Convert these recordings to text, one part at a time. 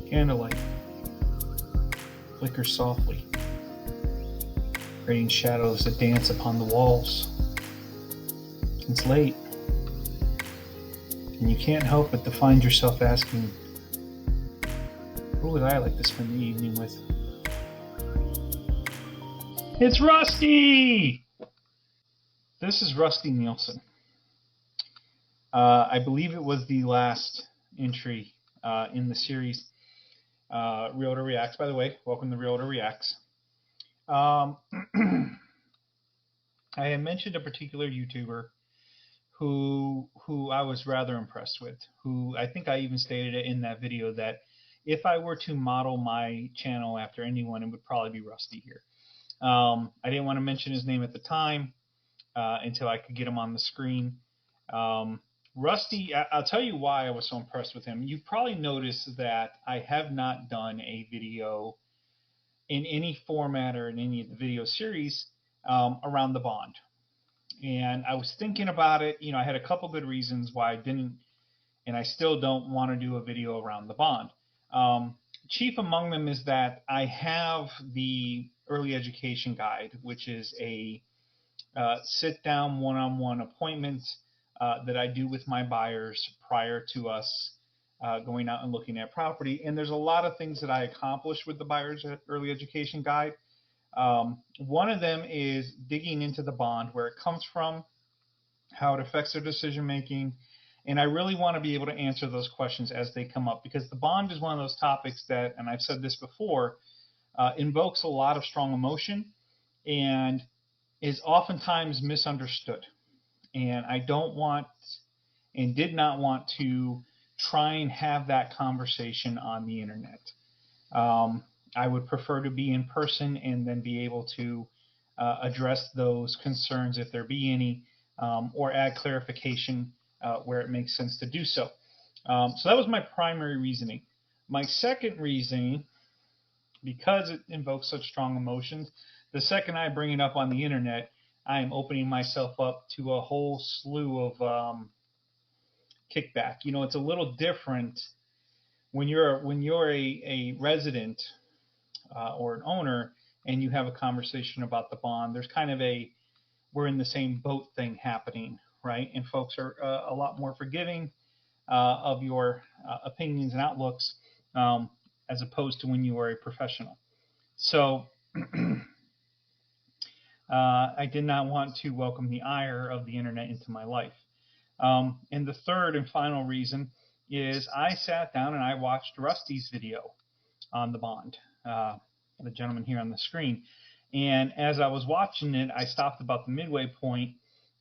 Candlelight flickers softly, creating shadows that dance upon the walls. It's late, and you can't help but to find yourself asking, who would I like to spend the evening with? It's Rusty! This is Rusty Nielsen. I believe it was the last entry in the series, Realtor Reacts. By the way, welcome to Realtor Reacts. I had mentioned a particular YouTuber who I was rather impressed with, who I think I even stated it in that video that if I were to model my channel after anyone, it would probably be Rusty here. I didn't want to mention his name at the time until I could get him on the screen. Rusty, I'll tell you why I was so impressed with him. You've probably noticed that I have not done a video in any format or in any of the video series around the bond. And I was thinking about it. You know, I had a couple good reasons why I didn't, and I still don't want to do a video around the bond. Chief among them is that I have the early education guide, which is a sit-down one-on-one appointment that I do with my buyers prior to us going out and looking at property. And there's a lot of things that I accomplish with the buyer's early education guide. One of them is digging into the bond, where it comes from, how it affects their decision making, and I really want to be able to answer those questions as they come up, because the bond is one of those topics that, and I've said this before, invokes a lot of strong emotion and is oftentimes misunderstood. And I don't want and did not want to try and have that conversation on the internet. I would prefer to be in person and then be able to address those concerns if there be any, or add clarification where it makes sense to do so. So that was my primary reasoning. My second reasoning, because it invokes such strong emotions, the second I bring it up on the internet, I am opening myself up to a whole slew of kickback. You know, it's a little different when you're a resident or an owner and you have a conversation about the bond. There's kind of a we're in the same boat thing happening, right? And folks are a lot more forgiving of your opinions and outlooks as opposed to when you are a professional. So I did not want to welcome the ire of the internet into my life. And the third and final reason is I sat down and I watched Rusty's video on the bond, the gentleman here on the screen. And as I was watching it, I stopped about the midway point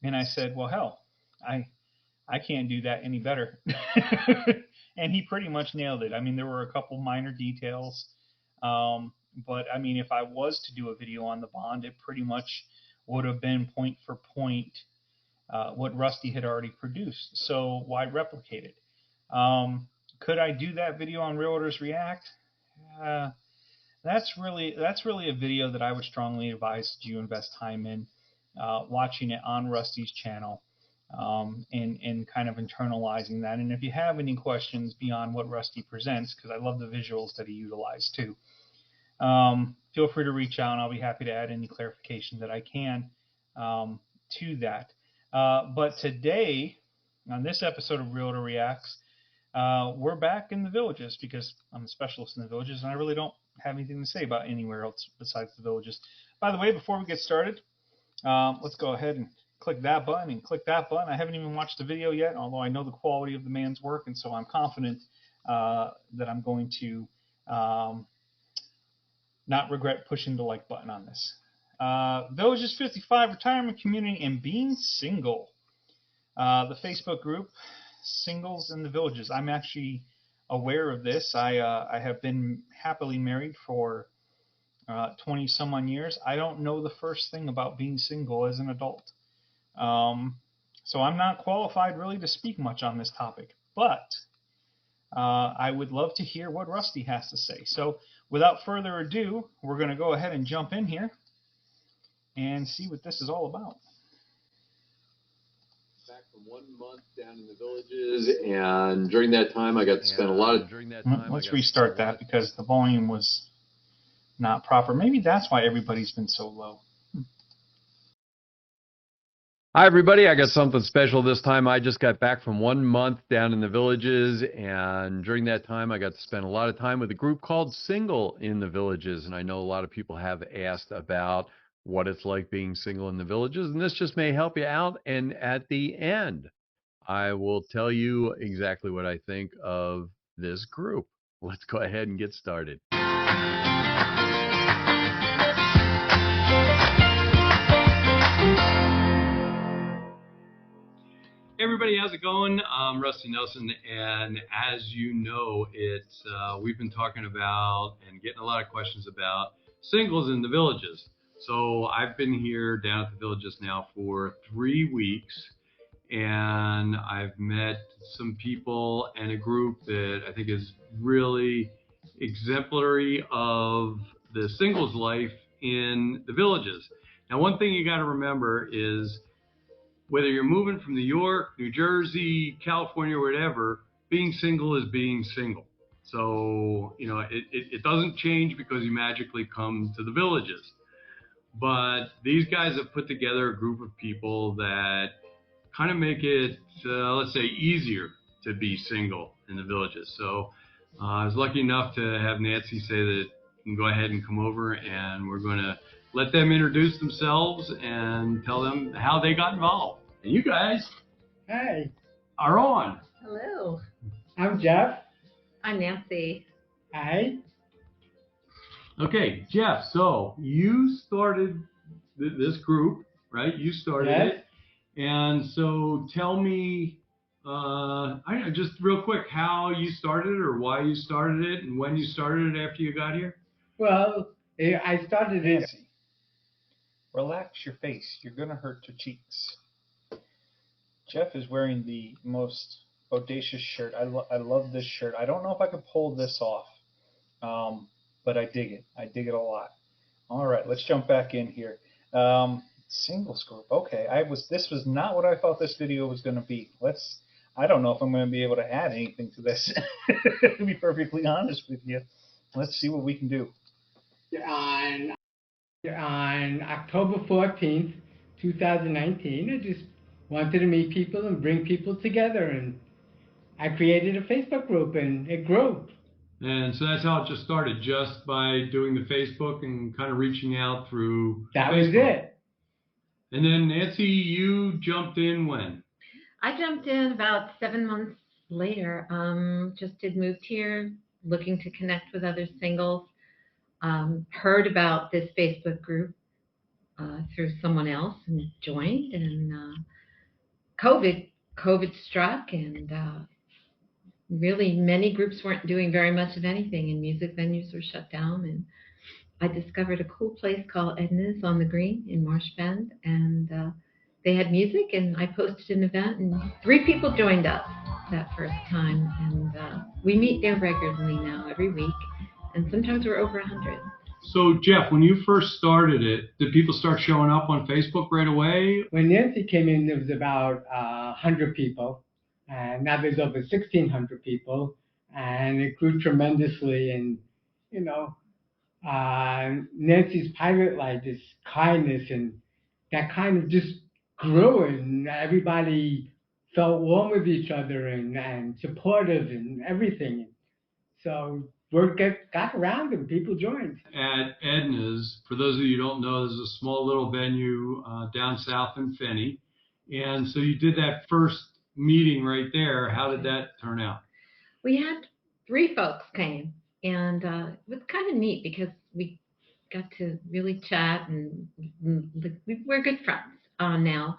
and I said, well, hell, I can't do that any better. And he pretty much nailed it. I mean, there were a couple minor details. But I mean, if I was to do a video on the bond, it pretty much would have been point for point what Rusty had already produced. So why replicate it? Could I do that video on Realtors React? That's really a video that I would strongly advise you invest time in, watching it on Rusty's channel, and kind of internalizing that. And if you have any questions beyond what Rusty presents, because I love the visuals that he utilized too, feel free to reach out and I'll be happy to add any clarification that I can to that. But today, on this episode of Realtor Reacts, we're back in the villages because I'm a specialist in the villages and I really don't have anything to say about anywhere else besides the villages. By the way, before we get started, let's go ahead and click that button and click that button. I haven't even watched the video yet, although I know the quality of the man's work, and so I'm confident that I'm going to not regret pushing the like button on this. Villages 55 retirement community and being single. The Facebook group, Singles in the Villages. I'm actually aware of this. I have been happily married for 20 some odd years. I don't know the first thing about being single as an adult. So I'm not qualified really to speak much on this topic, but I would love to hear what Rusty has to say. So without further ado, we're going to go ahead and jump in here and see what this is all about. from 1 month down in the villages, and during that time I got to spend a lot of Let's restart that because the volume was not proper. Maybe that's why everybody's been so low. Hi, everybody. I got something special this time. I just got back from 1 month down in the villages, and during that time, I got to spend a lot of time with a group called Single in the Villages. And I know a lot of people have asked about what it's like being single in the villages, and this just may help you out. And at the end, I will tell you exactly what I think of this group. Let's go ahead and get started. Hey everybody, how's it going? I'm Rusty Nelson, and as you know, we've been talking about and getting a lot of questions about singles in the villages. So I've been here down at the villages now for 3 weeks, and I've met some people and a group that I think is really exemplary of the singles life in the villages. Now, one thing you got to remember is whether you're moving from New York, New Jersey, California, or whatever, being single is being single. So, you know, it doesn't change because you magically come to the villages. But these guys have put together a group of people that kind of make it, let's say, easier to be single in the villages. So I was lucky enough to have Nancy say that you can go ahead and come over, and we're going to let them introduce themselves and tell them how they got involved. And you guys are on. Hello. I'm Jeff. I'm Nancy. Hi. Okay, Jeff, so you started this group, right? You started it. And so tell me, I don't know, just real quick, how you started it or why you started it and when you started it after you got here? Well, I started it. Nancy, relax your face. You're going to hurt your cheeks. Jeff is wearing the most audacious shirt. I love this shirt. I don't know if I could pull this off, but I dig it. I dig it a lot. All right, let's jump back in here. Singles group. Okay, this was not what I thought this video was going to be. I don't know if I'm going to be able to add anything to this. To be perfectly honest with you, let's see what we can do. On October 14th, 2019, I just wanted to meet people and bring people together, and I created a Facebook group, and it grew. And so that's how it just started, just by doing the Facebook and kind of reaching out through That Facebook. was it. And then Nancy, you jumped in when? I jumped in about 7 months later. Just had moved here, looking to connect with other singles. Heard about this Facebook group through someone else and joined. And COVID struck, and really many groups weren't doing very much of anything, and music venues were shut down. And I discovered a cool place called Edna's on the Green in Marsh Bend, and they had music, and I posted an event, and 3 people joined us that first time, and we meet there regularly now, every week, and sometimes we're over 100. So, Jeff, when you first started it, did people start showing up on Facebook right away? When Nancy came in, there was about 100 people, and now there's over 1,600 people, and it grew tremendously. And, you know, Nancy's private life, this kindness, and that kind of just grew, and everybody felt warm with each other and supportive and everything. So word got around and people joined. At Edna's, for those of you who don't know, there's a small little venue down south in Finney. And so you did that first meeting right there. How did that turn out? We had 3 folks came, and it was kind of neat because we got to really chat, and we're good friends now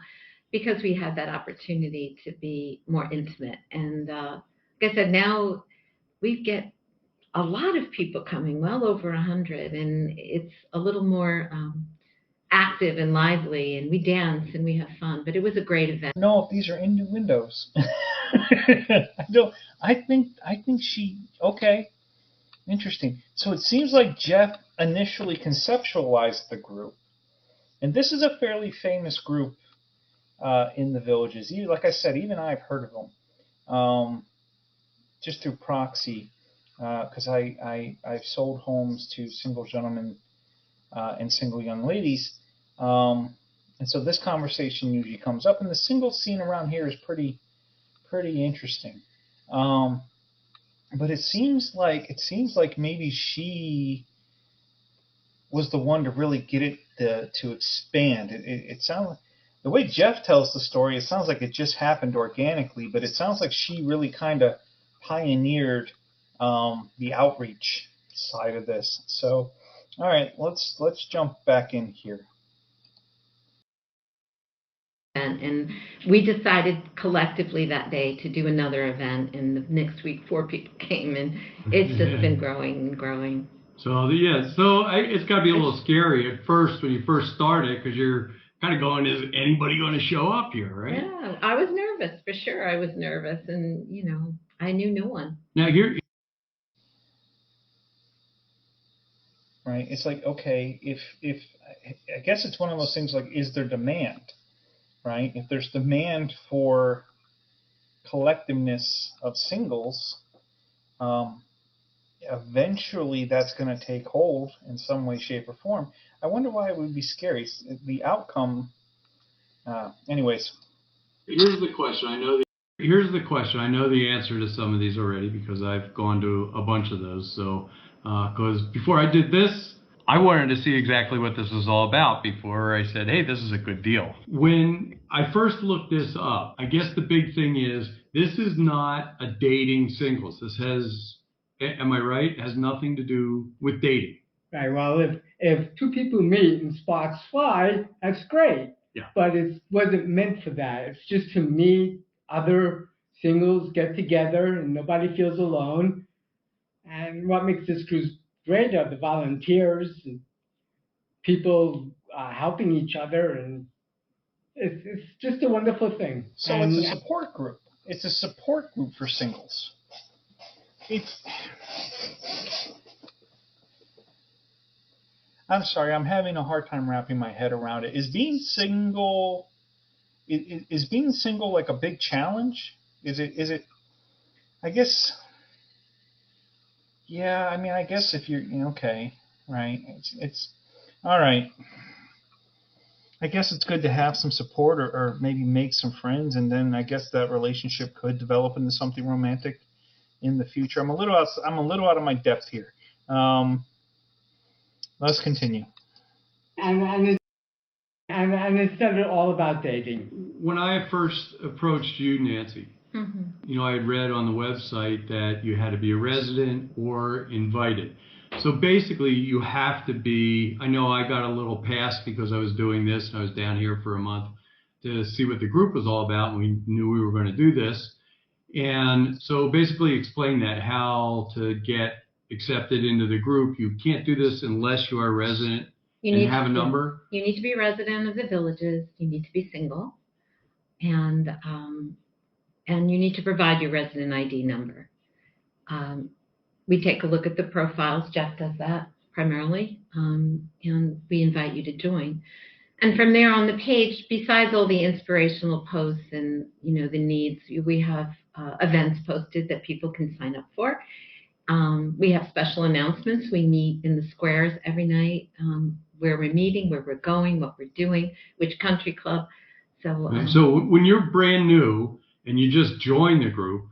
because we had that opportunity to be more intimate. And like I said, now we get a lot of people coming, well over 100, and it's a little more active and lively, and we dance and we have fun. But it was a great event. No, if these are innuendos. I think she. Okay, interesting. So it seems like Jeff initially conceptualized the group, and this is a fairly famous group in the villages. Like I said, even I've heard of them just through proxy, because I've sold homes to single gentlemen and single young ladies. And so this conversation usually comes up, and the single scene around here is pretty interesting. But it seems like maybe she was the one to really get it to expand. It sounds like, the way Jeff tells the story, it sounds like it just happened organically, but it sounds like she really kind of pioneered the outreach side of this. So, all right, let's jump back in here. And we decided collectively that day to do another event, and the next week 4 people came, and it's just been growing and growing. So it's got to be a little scary at first when you first started, because you're kind of going, is anybody going to show up here, right? Yeah, I was nervous, for sure. I was nervous, and I knew no one. Now here, right? It's like, okay, if I guess it's one of those things like, is there demand, right? If there's demand for collectiveness of singles, eventually that's going to take hold in some way, shape, or form. I wonder why it would be scary. The outcome, anyways. Here's the question. I know the answer to some of these already, because I've gone to a bunch of those. So, because before I did this, I wanted to see exactly what this was all about before I said, hey, this is a good deal. When I first looked this up, I guess the big thing is, this is not a dating singles. This has, am I right? It has nothing to do with dating. Right. Well, if two people meet and sparks fly, that's great. Yeah. But it wasn't meant for that. It's just to meet other singles, get together, and nobody feels alone. And what makes this cruise great are the volunteers and people helping each other, and it's just a wonderful thing. So and it's a support group. It's a support group for singles. I'm sorry, I'm having a hard time wrapping my head around it. Is being single like a big challenge? Is it? I guess. Yeah, I mean, I guess if you're okay, right? It's all right. I guess it's good to have some support, or maybe make some friends, and then I guess that relationship could develop into something romantic in the future. I'm a little out of my depth here. Let's continue. And it's not all about dating. When I first approached you, Nancy, I had read on the website that you had to be a resident or invited. So basically, you have to be, I know I got a little pass because I was doing this, and I was down here for a month to see what the group was all about, and we knew we were going to do this. And so basically explain that, how to get accepted into the group. You can't do this unless you are a resident and have a number. You need to be a resident of the villages. You need to be single, and you need to provide your resident ID number. We take a look at the profiles. Jeff does that primarily, and we invite you to join. And from there on the page, besides all the inspirational posts and the needs, we have events posted that people can sign up for. We have special announcements. We meet in the squares every night, where we're meeting, where we're going, what we're doing, which country club. So when you're brand new and you just join the group,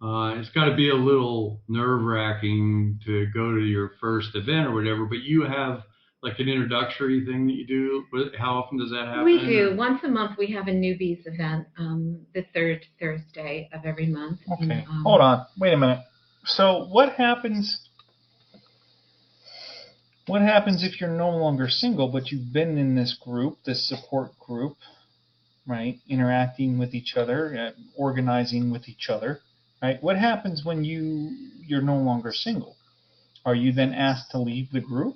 it's got to be a little nerve-wracking to go to your first event or whatever, but you have like an introductory thing that you do. How often does that happen? We do. Once a month we have a newbies event, the third Thursday of every month. Okay, hold on. Wait a minute. So what happens if you're no longer single, but you've been in this group, this support group, right, interacting with each other, organizing with each other, right? What happens when you're no longer single? Are you then asked to leave the group?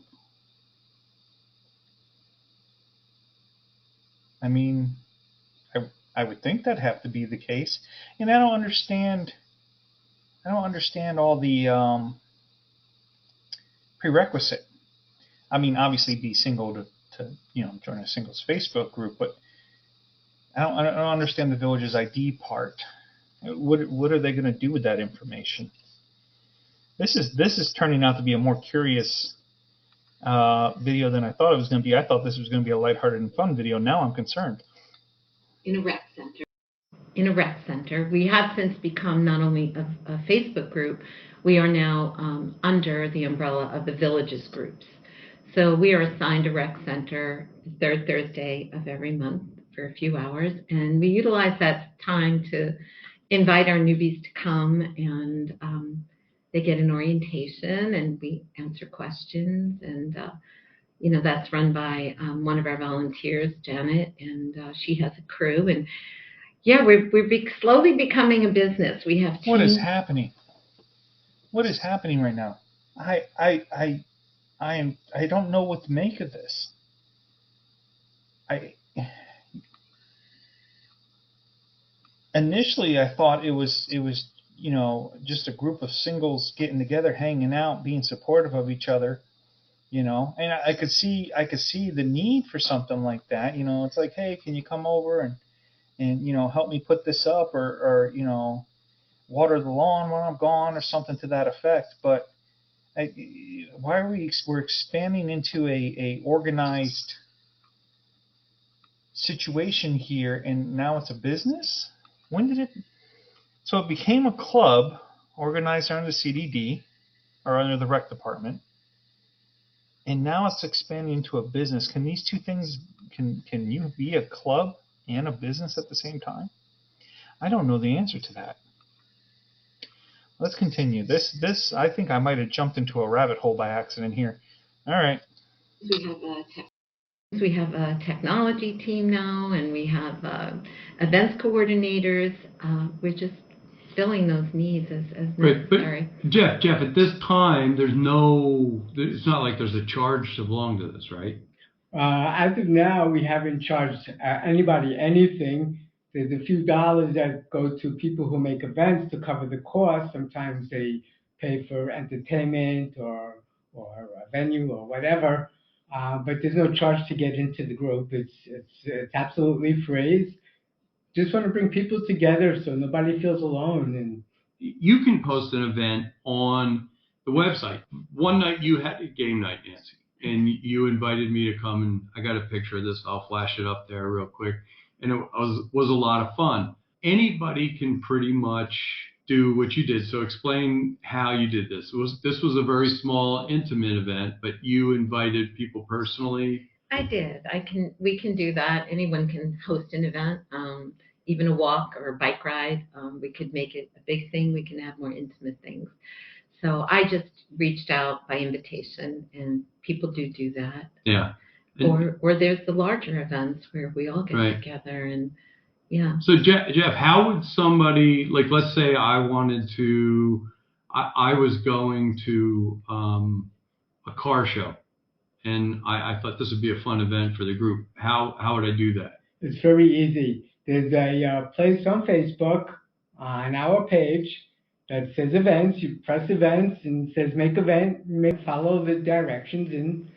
I mean, I would think that'd have to be the case. And I don't understand all the prerequisite. I mean, obviously be single to join a singles Facebook group, but I don't understand the village's ID part. What are they going to do with that information? This is turning out to be a more curious video than I thought it was going to be. I thought this was going to be a lighthearted and fun video. Now I'm concerned. In a rec center. We have since become not only a Facebook group, we are now under the umbrella of the villages groups. So we are assigned a rec center the third Thursday of every month for a few hours, and we utilize that time to invite our newbies to come, and they get an orientation, and we answer questions, and that's run by one of our volunteers, Janet, and she has a crew, and yeah, we're slowly becoming a business. We have teams. What is happening? What is happening right now? I don't know what to make of this. Initially I thought it was just a group of singles getting together, hanging out, being supportive of each other, and I could see the need for something like that. It's like, hey, can you come over and help me put this up, or water the lawn when I'm gone, or something to that effect. But why are we're expanding into a organized situation here, and now it's a business? When did it? So it became a club organized under the CDD or under the rec department, and now it's expanding into a business. Can these two things? Can you be a club and a business at the same time? I don't know the answer to that. Let's continue. This I think I might have jumped into a rabbit hole by accident here. All right. We have a technology team now, and we have events coordinators. We're just filling those needs as necessary. But Jeff, at this time, it's not like there's a charge to belong to this, right? As of now, we haven't charged anybody anything. There's a few dollars that go to people who make events to cover the cost. Sometimes they pay for entertainment or a venue or whatever. But there's no charge to get into the group. It's absolutely free. Just want to bring people together so nobody feels alone. And you can post an event on the website. One night you had a game night, Nancy, and you invited me to come, and I got a picture of this. I'll flash it up there real quick. And it was a lot of fun. Anybody can pretty much do what you did. So explain how you did this. This was a very small, intimate event, but you invited people personally. I did. We can do that. Anyone can host an event, even a walk or a bike ride. We could make it a big thing. We can have more intimate things. So I just reached out by invitation, and people do that. Yeah. Or there's the larger events where we all get together, and yeah. So Jeff, how would somebody, like, let's say I was going to a car show, and I thought this would be a fun event for the group. How would I do that? It's very easy. There's a place on Facebook on our page that says events. You press events and it says make event. Follow the directions, and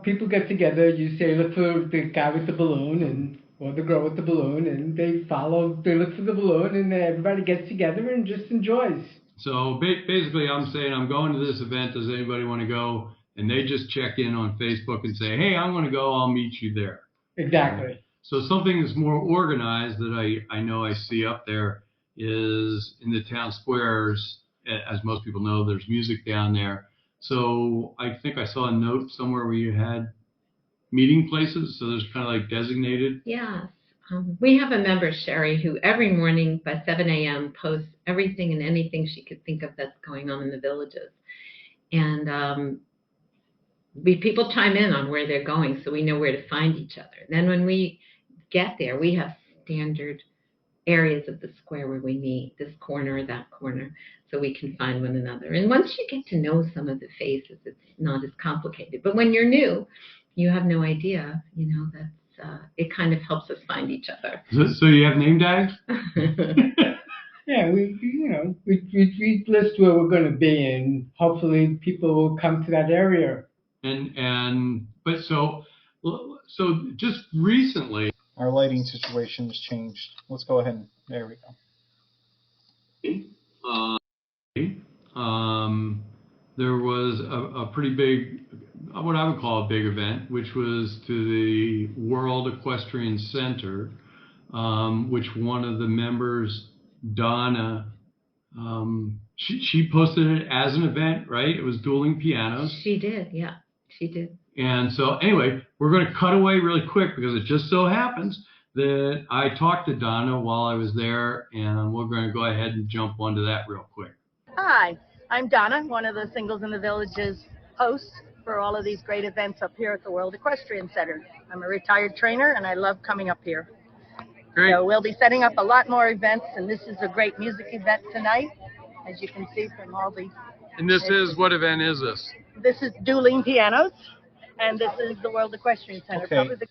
people get together. You say look for the guy with the balloon or the girl with the balloon, and they look for the balloon, and everybody gets together and just enjoys. So basically I'm saying I'm going to this event. Does anybody want to go? And they just check in on Facebook and say, hey, I'm going to go. I'll meet you there. Exactly. So something that's more organized that I know I see up there is in the town squares. As most people know, there's music down there. So I think I saw a note somewhere where you had meeting places. So there's kind of like designated. Yes. We have a member, Sherry, who every morning by 7 a.m. posts everything and anything she could think of that's going on in the villages. And people chime in on where they're going, so we know where to find each other. Then when we get there, we have standard areas of the square where we meet, this corner or that corner, so we can find one another. And once you get to know some of the faces, it's not as complicated. But when you're new, you have no idea, that's it kind of helps us find each other. So you have name tags? Yeah, we list where we're going to be, and hopefully people will come to that area. But so just recently, Our lighting situation has changed. Let's go ahead and there we go. There was a pretty big, what I would call a big event, which was to the World Equestrian Center, which one of the members, Donna, she posted it as an event, right? It was dueling pianos. She did, yeah, she did. And so anyway, we're going to cut away really quick because it just so happens that I talked to Donna while I was there, and we're going to go ahead and jump onto that real quick. Hi, I'm Donna, one of the Singles in the Village's hosts for all of these great events up here at the World Equestrian Center. I'm a retired trainer and I love coming up here. Great. So we'll be setting up a lot more events, and this is a great music event tonight, as you can see from all the... And this is, what event is this? This is Dueling Pianos, and this is the World Equestrian Center. Okay.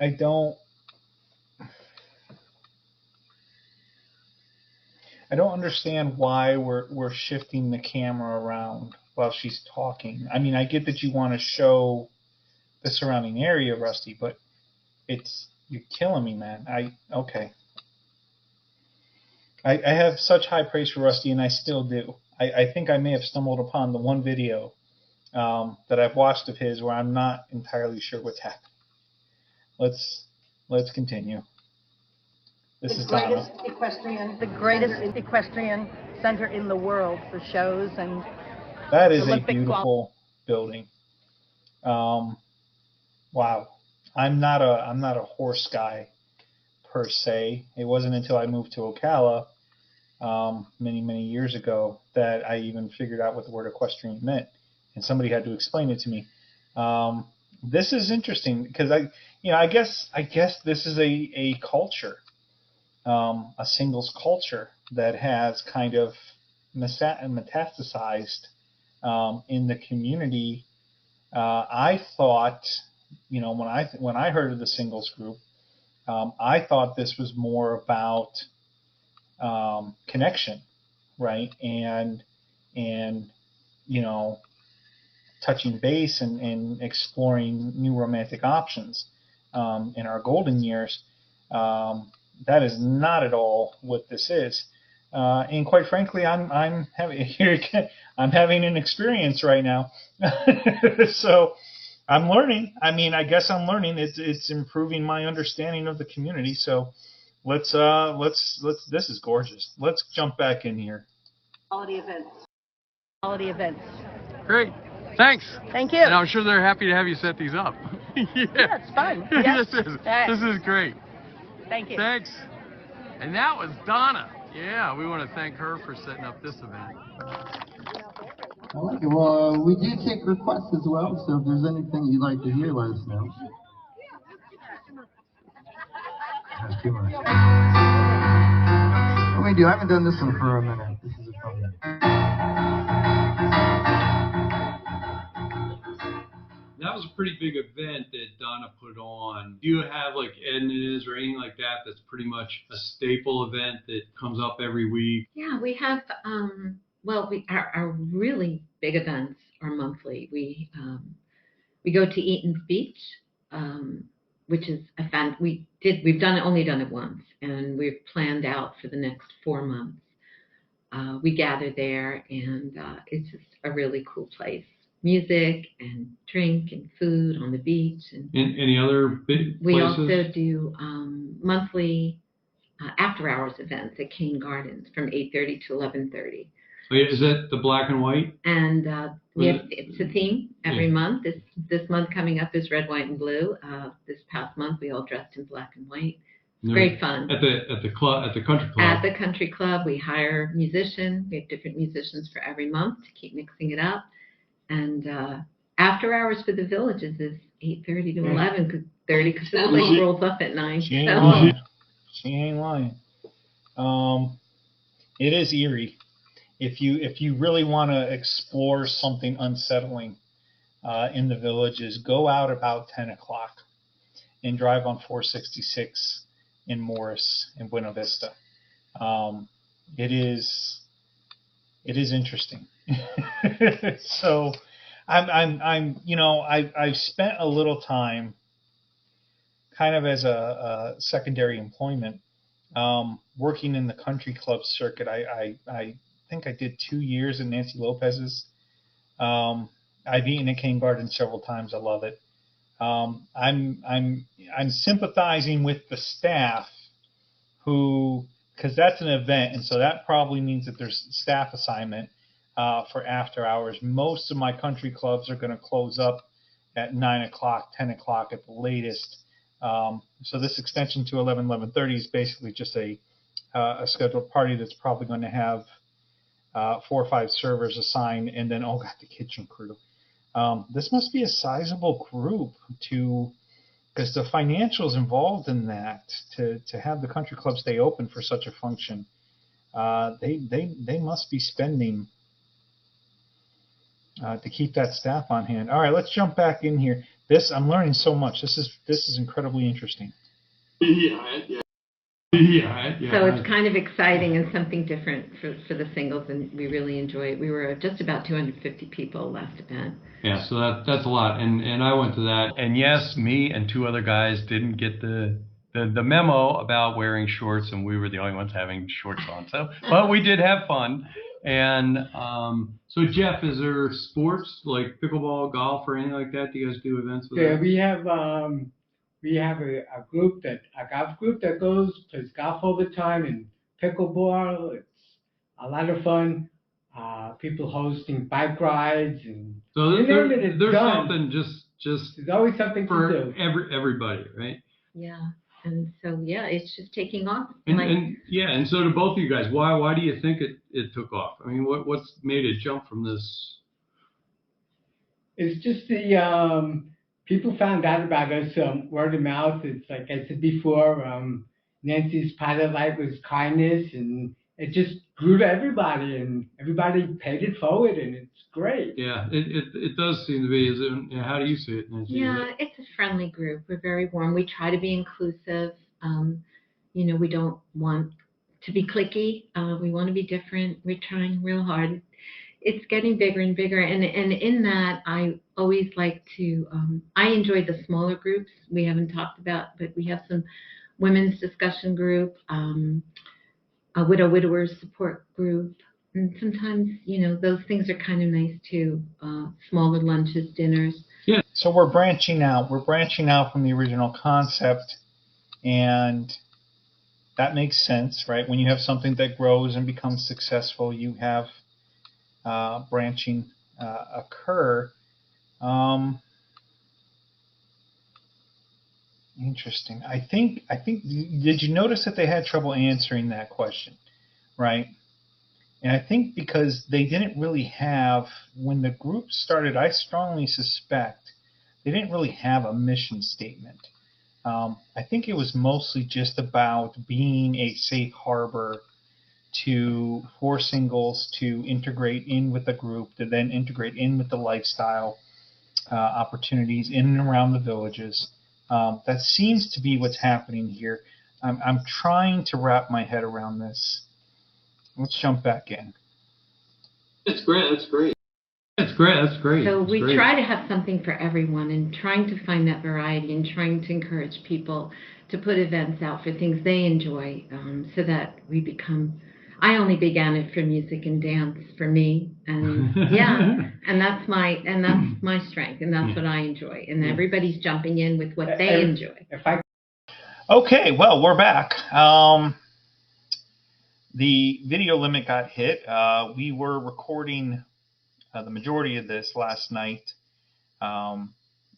I don't understand why we're shifting the camera around while she's talking. I mean, I get that you want to show the surrounding area, Rusty, but you're killing me, man. Okay. I have such high praise for Rusty, and I still do. I think I may have stumbled upon the one video that I've watched of his where I'm not entirely sure what's happening. Let's continue. This is Donna. The greatest equestrian center in the world for shows and that is Olympic a beautiful building. Wow. I'm not a horse guy per se. It wasn't until I moved to Ocala many years ago that I even figured out what the word equestrian meant, and somebody had to explain it to me. This is interesting because I guess this is a culture, a singles culture that has kind of metastasized in the community. I thought, when I heard of the singles group, I thought this was more about connection, right? And touching base and exploring new romantic options in our golden years. That is not at all what this is. And quite frankly, I'm having an experience right now. So I'm learning. I mean, I guess I'm learning. It's improving my understanding of the community. So let's this is gorgeous. Let's jump back in here. quality events. Great. Thanks. Thank you. And I'm sure they're happy to have you set these up. Yeah, it's fun. Yes. This is great. Thank you. Thanks. And that was Donna. Yeah, we want to thank her for setting up this event. Okay, well, we do take requests as well, so if there's anything you'd like to hear, let us know. That's too much. What we do, I haven't done this one for a minute. This is a fun one. That was a pretty big event that Donna put on. Do you have like Edna's or anything like that that's pretty much a staple event that comes up every week? Yeah, we have, our really big events are monthly. We go to Eaton's Beach, which is we've only done it once, and we've planned out for the next 4 months. We gather there, and it's just a really cool place. Music and drink and food on the beach. And any other big places? We also do monthly after-hours events at Cane Gardens from 8:30 to 11:30. Oh, yeah, is that the black and white? And it's a theme every month. This month coming up is red, white, and blue. This past month we all dressed in black and white. It's great fun. At the club, at the country club. At the country club, we hire musicians. We have different musicians for every month to keep mixing it up. And after hours for the villages is 8:30 to 11:30 because the place rolls up at 9. She ain't lying. She ain't lying. It is eerie. If you really want to explore something unsettling in the villages, go out about 10 o'clock and drive on 466 in Morris and Buena Vista. It is interesting. So I've spent a little time kind of as a secondary employment, working in the country club circuit. I think I did 2 years in Nancy Lopez's. I've eaten at Cane Garden several times. I love it. I'm sympathizing with the staff who, because that's an event, and so that probably means that there's staff assignment for after hours. Most of my country clubs are going to close up at 9 o'clock, 10 o'clock at the latest. So this extension to 11:30 is basically just a scheduled party that's probably going to have 4 or 5 servers assigned, and then the kitchen crew. This must be a sizable group because the financials involved in that to have the country club stay open for such a function. They must be spending to keep that staff on hand. All right, let's jump back in here. I'm learning so much. This is incredibly interesting. Yeah. So it's kind of exciting and something different for the singles, and we really enjoy it. We were just about 250 people last event. Yeah, so that's a lot, and I went to that. And yes, me and 2 other guys didn't get the memo about wearing shorts, and we were the only ones having shorts on. So, but we did have fun. And so, Jeff, is there sports like pickleball, golf, or anything like that? Do you guys do events with that? We have a golf group that plays golf all the time, and pickleball. It's a lot of fun. People hosting bike rides, and so there's something just there's always something for to do. everybody, right? Yeah, and so it's just taking off. And so to both of you guys, why do you think it took off? I mean, what's made it jump from this? It's just the people found out about us word of mouth. It's like I said before, Nancy's pilot light was kindness, and it just grew to everybody, and everybody paid it forward, and it's great. Yeah, it does seem to be. How do you see it, Nancy? Yeah, it's a friendly group. We're very warm. We try to be inclusive. We don't want to be cliquey. We want to be different. We're trying real hard. It's getting bigger and bigger, and in that, I always like to. I enjoy the smaller groups we haven't talked about, but we have some women's discussion group, a widowers support group, and sometimes those things are kind of nice too. Smaller lunches, dinners. Yeah. So we're branching out. We're branching out from the original concept, and that makes sense, right? When you have something that grows and becomes successful, you have branching occur. Interesting. I think. Did you notice that they had trouble answering that question, right? And I think because they didn't really have, when the group started, I strongly suspect they didn't really have a mission statement. I think it was mostly just about being a safe harbor for singles to integrate in with the group, to then integrate in with the lifestyle opportunities in and around the villages. That seems to be what's happening here. I'm trying to wrap my head around this. Let's jump back in. That's great. That's great. So we try to have something for everyone, and trying to find that variety, and trying to encourage people to put events out for things they enjoy, so that we become. I only began it for music and dance for me, and and that's my strength, and that's what I enjoy, and everybody's jumping in with what they enjoy. Okay, well, we're back. The video limit got hit. We were recording the majority of this last night, and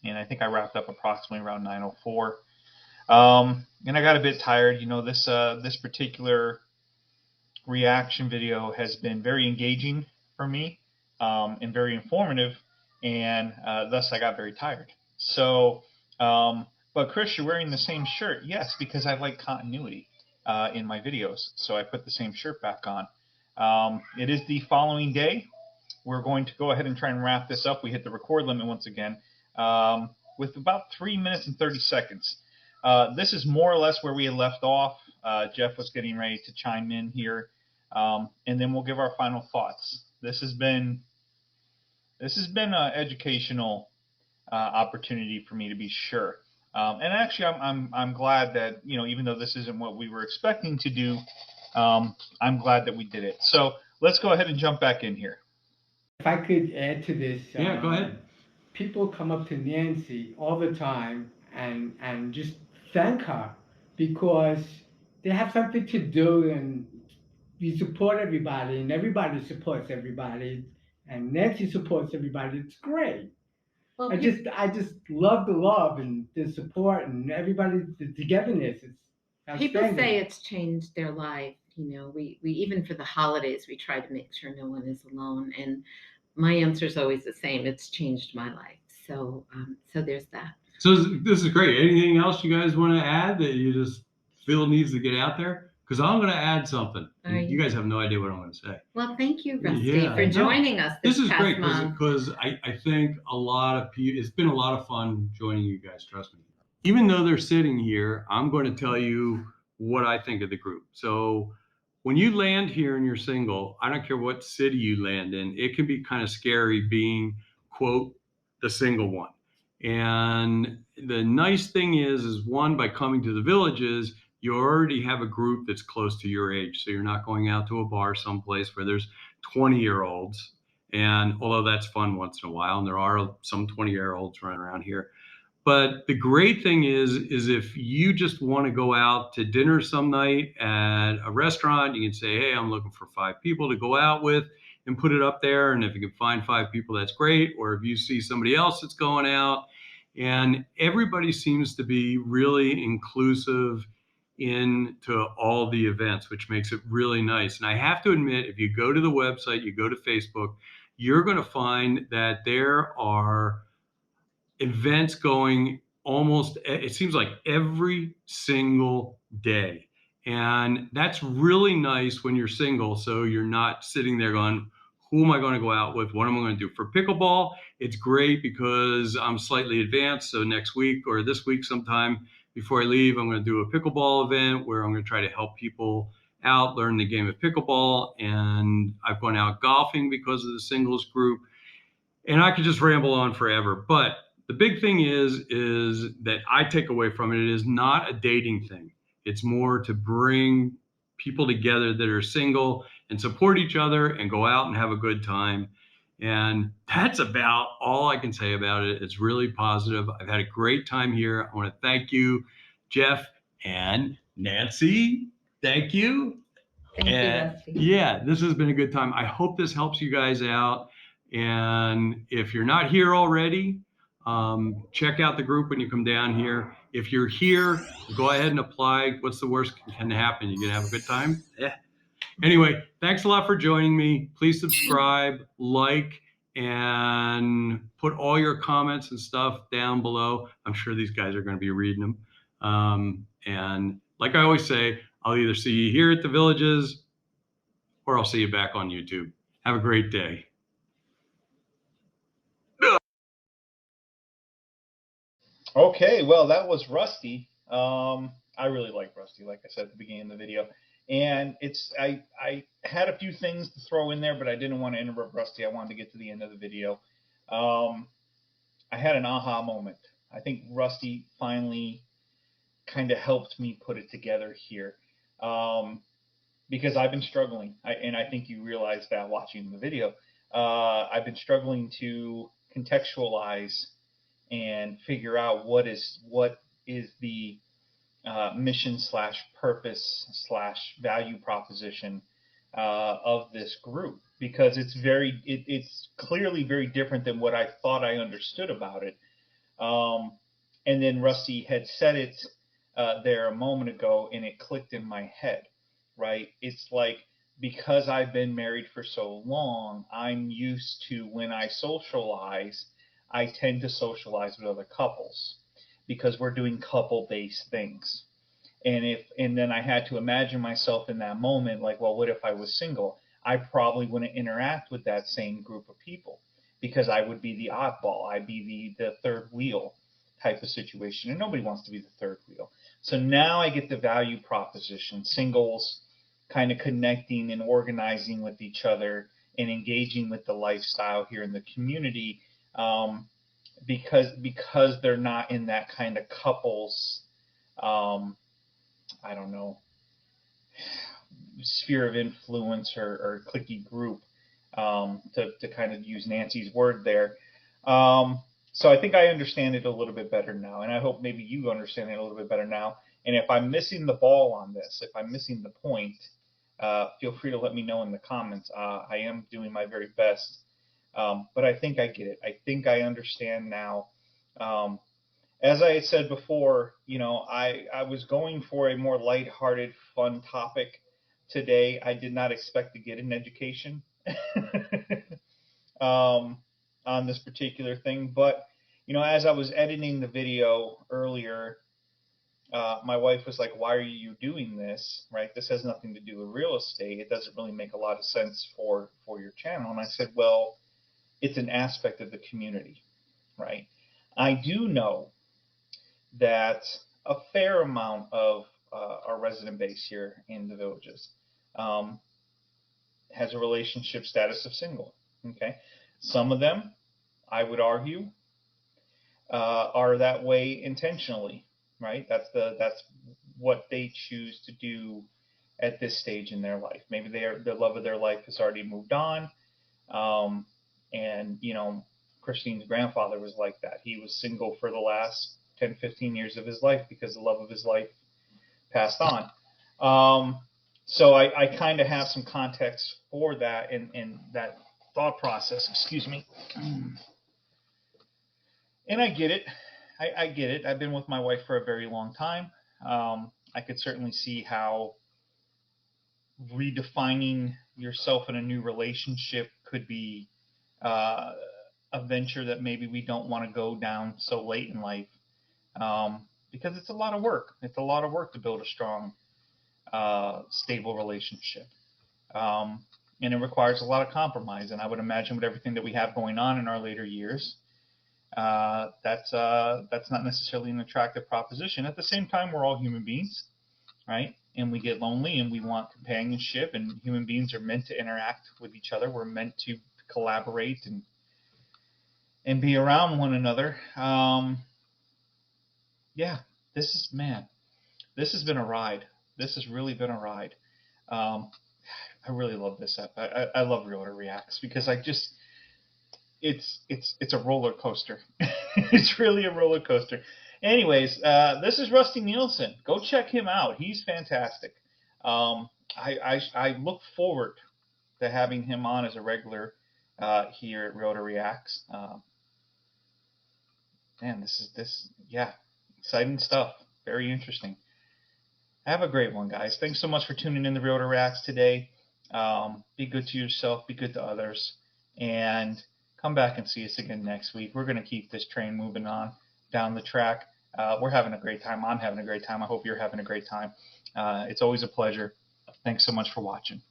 I think I wrapped up approximately around 9:04. And I got a bit tired. This particular reaction video has been very engaging for me, and very informative, and thus I got very tired. So, but Chris, you're wearing the same shirt. Yes, because I like continuity in my videos, so I put the same shirt back on. It is the following day. We're going to go ahead and try and wrap this up. We hit the record limit once again with about 3 minutes and 30 seconds. This is more or less where we had left off. Jeff was getting ready to chime in here, and then we'll give our final thoughts. This has been an educational opportunity for me, to be sure. And actually, I'm glad that, even though this isn't what we were expecting to do, I'm glad that we did it. So let's go ahead and jump back in here. If I could add to this, Yeah, go ahead. people come up to Nancy all the time and just thank her because they have something to do, and you support everybody and everybody supports everybody and Nancy supports everybody. It's great. Well, I just love the love and the support and everybody, the togetherness. It's people outstanding. say it's changed their life. We even for the holidays, we try to make sure no one is alone. And my answer is always the same. It's changed my life. So there's that. So this is great. Anything else you guys want to add that you just feel needs to get out there? Because I'm going to add something. You guys have no idea what I'm going to say. Well, thank you, Rusty, Yeah, for joining us this is past great month. because I think a lot of people, it's been a lot of fun joining you guys, trust me. Even though they're sitting here, I'm going to tell you what I think of the group. So when you land here and you're single, I don't care what city you land in, it can be kind of scary being, quote, the single one. And the nice thing is one, by coming to the villages, you already have a group that's close to your age. So you're not going out to a bar someplace where there's 20-year-olds. And although that's fun once in a while, and there are some 20-year-olds running around here. But the great thing is if you just want to go out to dinner some night at a restaurant, you can say, hey, I'm looking for 5 people to go out with and put it up there. And if you can find 5 people, that's great. Or if you see somebody else that's going out, and everybody seems to be really inclusive into all the events, which makes it really nice. And I have to admit, if you go to the website, you go to Facebook, you're going to find that there are events going almost, it seems like every single day. And that's really nice when you're single. So you're not sitting there going, who am I going to go out with? What am I going to do? For pickleball, it's great because I'm slightly advanced. So next week or this week sometime before I leave, I'm going to do a pickleball event where I'm going to try to help people out, learn the game of pickleball. And I've gone out golfing because of the singles group. And I could just ramble on forever. But the big thing is that I take away from it is not a dating thing. It's more to bring people together that are single and support each other and go out and have a good time. And that's about all I can say about it. It's really positive. I've had a great time here. I want to thank you, Jeff and Nancy. Thank you. Thank you, Rusty. Yeah, this has been a good time. I hope this helps you guys out. And if you're not here already, check out the group when you come down here. If you're here, go ahead and apply. What's the worst that can happen? You're going to have a good time? Yeah. Anyway, thanks a lot for joining me. Please subscribe, like, and put all your comments and stuff down below. I'm sure these guys are going to be reading them. And like I always say, I'll either see you here at the villages or I'll see you back on YouTube. Have a great day. Okay, well, that was Rusty. I really like Rusty, like I said at the beginning of the video. And I had a few things to throw in there, but I didn't want to interrupt Rusty. I wanted to get to the end of the video. I had an aha moment. I think Rusty finally kind of helped me put it together here. Because I've been struggling, and I think you realize that watching the video. I've been struggling to contextualize and figure out what is the mission / purpose / value proposition of this group, because it's clearly very different than what I thought I understood about it. And then Rusty had said it there a moment ago, and it clicked in my head. Right? It's like, because I've been married for so long, I'm used to, when I socialize, I tend to socialize with other couples because we're doing couple-based things. And then I had to imagine myself in that moment, like, well, what if I was single? I probably wouldn't interact with that same group of people because I would be the oddball. I'd be the third wheel type of situation, and nobody wants to be the third wheel. So now I get the value proposition, singles kind of connecting and organizing with each other and engaging with the lifestyle here in the community, because they're not in that kind of couples, I don't know, sphere of influence or cliquey group, to kind of use Nancy's word there. So I think I understand it a little bit better now, and I hope maybe you understand it a little bit better now. And if I'm missing the ball on this, if I'm missing the point, feel free to let me know in the comments. I am doing my very best, but I think I get it. I think I understand now. As I had said before, I was going for a more lighthearted, fun topic today. I did not expect to get an education on this particular thing. But, as I was editing the video earlier, my wife was like, "Why are you doing this? Right? This has nothing to do with real estate. It doesn't really make a lot of sense for your channel." And I said, "Well, it's an aspect of the community, right? I do know that a fair amount of our resident base here in the villages has a relationship status of single. Okay, some of them, I would argue, are that way intentionally, right? That's what they choose to do at this stage in their life. Maybe the love of their life has already moved on, and Christine's grandfather was like that. He was single for the last 10, 15 years of his life because the love of his life passed on. So I kind of have some context for that and that thought process. Excuse me. And I get it. I get it. I've been with my wife for a very long time. I could certainly see how redefining yourself in a new relationship could be a venture that maybe we don't want to go down so late in life, because it's a lot of work. It's a lot of work to build a strong, stable relationship. And it requires a lot of compromise. And I would imagine with everything that we have going on in our later years, that's not necessarily an attractive proposition. At the same time, we're all human beings, right? And we get lonely and we want companionship, and human beings are meant to interact with each other. We're meant to collaborate and be around one another. Yeah, this has been a ride. This has really been a ride. I really love this. I love Realtor Reacts because it's a roller coaster. It's really a roller coaster. Anyways, this is Rusty Nielsen. Go check him out. He's fantastic. I look forward to having him on as a regular here at Realtor Reacts. Man, yeah, exciting stuff. Very interesting. Have a great one, guys. Thanks so much for tuning in to Realtor Reacts today. Be good to yourself. Be good to others. And come back and see us again next week. We're going to keep this train moving on down the track. We're having a great time. I'm having a great time. I hope you're having a great time. It's always a pleasure. Thanks so much for watching.